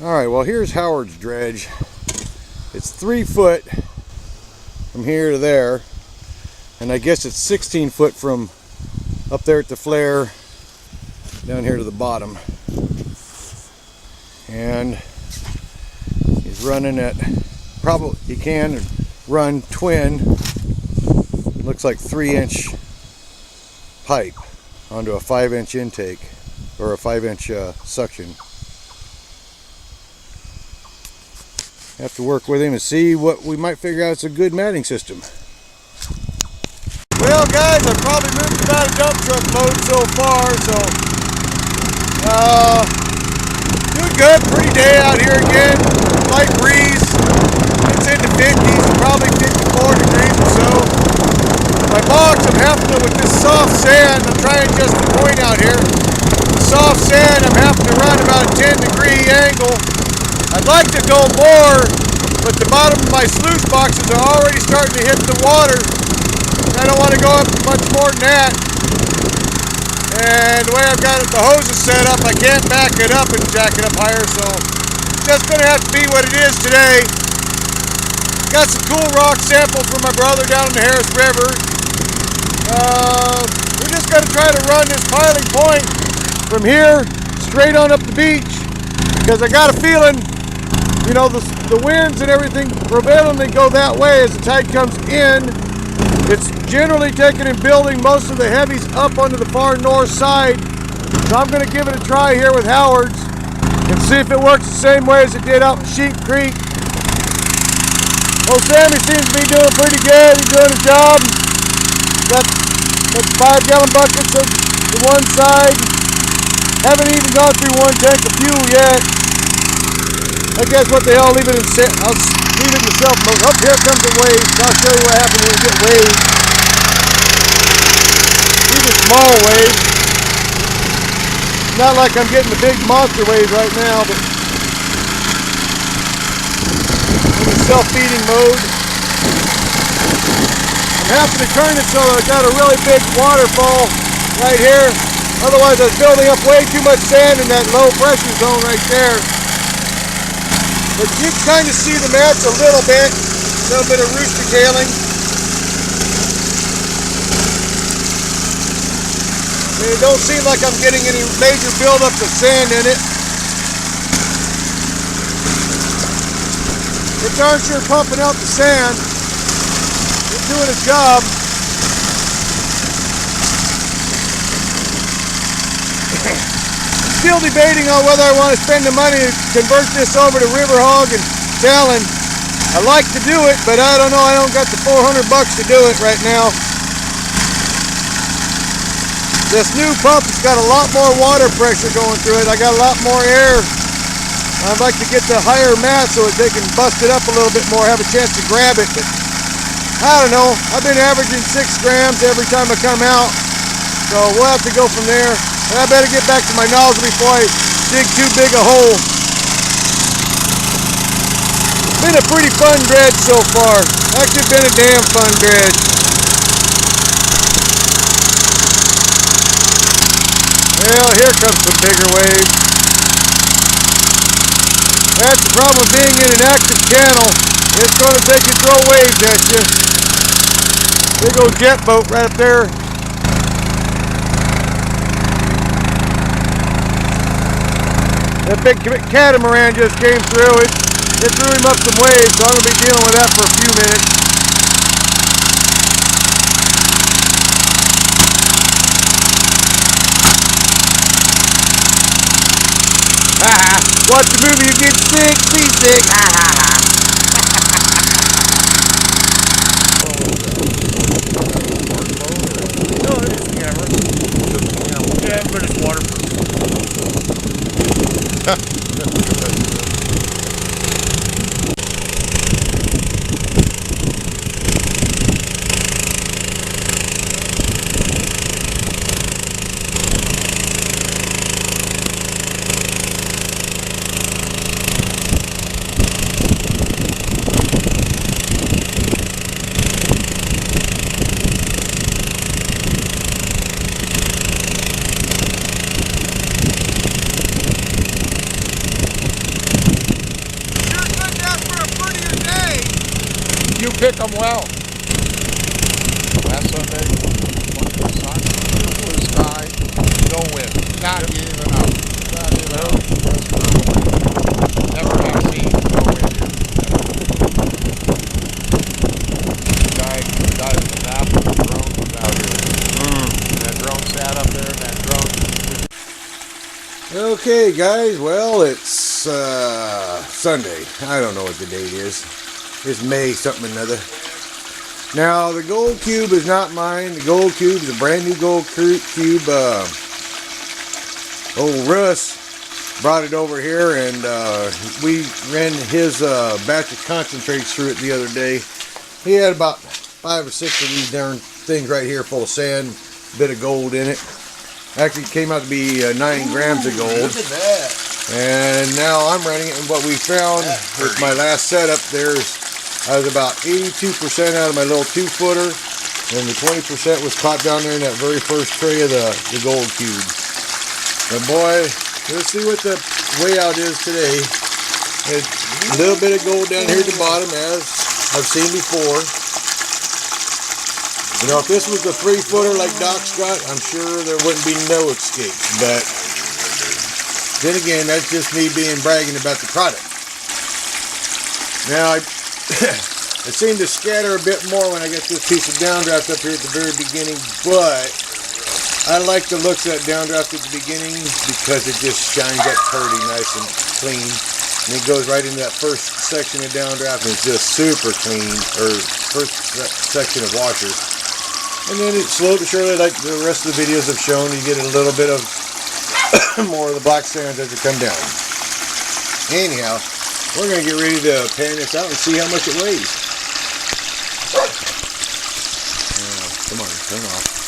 Alright, well here's Howard's dredge. It's 3 foot from here to there, and I guess it's 16 foot from up there at the flare down here to the bottom. And he's running at, probably he can run twin, looks like 3-inch pipe onto a 5-inch intake, or a 5-inch suction. Have to work with him and see what we might figure out. It's a good matting system. Well guys, I've probably moved about a dump truck load so far, so doing good. Pretty day out here again. Light breeze. It's in the 50s, probably 54 degrees or so. My box, I'm having to, with this soft sand, I'm trying just to point out here. The soft sand, I'm having to run about a 10-degree angle. I'd like to go more, but the bottom of my sluice boxes are already starting to hit the water. I don't want to go up much more than that. And the way I've got it, the hose is set up, I can't back it up and jack it up higher, so it's just going to have to be what it is today. Got some cool rock samples from my brother down in the Harris River. We're just going to try to run this piling point from here straight on up the beach, because I got a feeling, you know, the winds and everything prevalently go that way as the tide comes in. It's generally taking and building most of the heavies up onto the far north side. So I'm going to give it a try here with Howard's and see if it works the same way as it did out in Sheep Creek. Well, Sammy seems to be doing pretty good. He's doing his job. Got 5-gallon buckets on the one side. Haven't even gone through 1 tank of fuel yet. I guess what the hell, leave it in, I'll leave it in the self mode. Up here comes the waves. I'll show you what happens when you get waves. These are small waves. Not like I'm getting the big monster waves right now, but in the self-feeding mode. I'm having to turn it so I got a really big waterfall right here. Otherwise I was building up way too much sand in that low pressure zone right there. But you can kind of see the mats a little bit of rooster tailing. And it don't seem like I'm getting any major buildup of sand in it. It's darn sure pumping out the sand. It's doing its job. Still debating on whether I want to spend the money to convert this over to River Hog and Talon. I like to do it, but I don't know, I don't got the 400 bucks to do it right now. This new pump has got a lot more water pressure going through it. I got a lot more air. I'd like to get the higher mat so that they can bust it up a little bit more, have a chance to grab it. But I don't know, I've been averaging 6 grams every time I come out. So we'll have to go from there. And I better get back to my nozzle before I dig too big a hole. Been a pretty fun dredge so far. Actually been a damn fun dredge. Well, here comes some bigger waves. That's the problem with being in an active channel. It's going to take and throw waves at you. Big old jet boat right up there. That big catamaran just came through. It threw him up some waves, so I'm going to be dealing with that for a few minutes. Watch the movie, you get sick, seasick. No, it is camera. Yeah, but it's waterproof. you pick them well? Last Sunday, the sun, blue sky, no wind, not even out. Not even out. Never have seen no wind here. Guy was an apple, the drone was out here. That drone sat up there, and that drone. Okay, guys. Well, it's Sunday. I don't know what the date is. It's May something or another. Now, the gold cube is not mine. The gold cube is a brand new gold cube. Old Russ brought it over here, and we ran his batch of concentrates through it the other day. He had about 5 or 6 of these darn things right here full of sand, a bit of gold in it. Actually, it came out to be 9 grams of gold. Look at that. And now I'm running it, and what we found with my last setup, I was about 82% out of my little 2-footer, and the 20% was caught down there in that very first tray of the gold cube. But boy, let's see what the way out is today. There's a little bit of gold down here at the bottom, as I've seen before. You know, if this was the 3-footer like Doc's got, I'm sure there wouldn't be no escape. But then again, that's just me being bragging about the product. Now, it seemed to scatter a bit more when I got this piece of downdraft up here at the very beginning, but I like the looks of that downdraft at the beginning because it just shines up pretty nice and clean. And it goes right into that first section of downdraft, and it's just super clean, or first section of washers. And then it's slowly but surely, like the rest of the videos have shown, you get a little bit of more of the black sands as they come down. Anyhow, we're going to get ready to pan this out and see how much it weighs. Come on, turn off.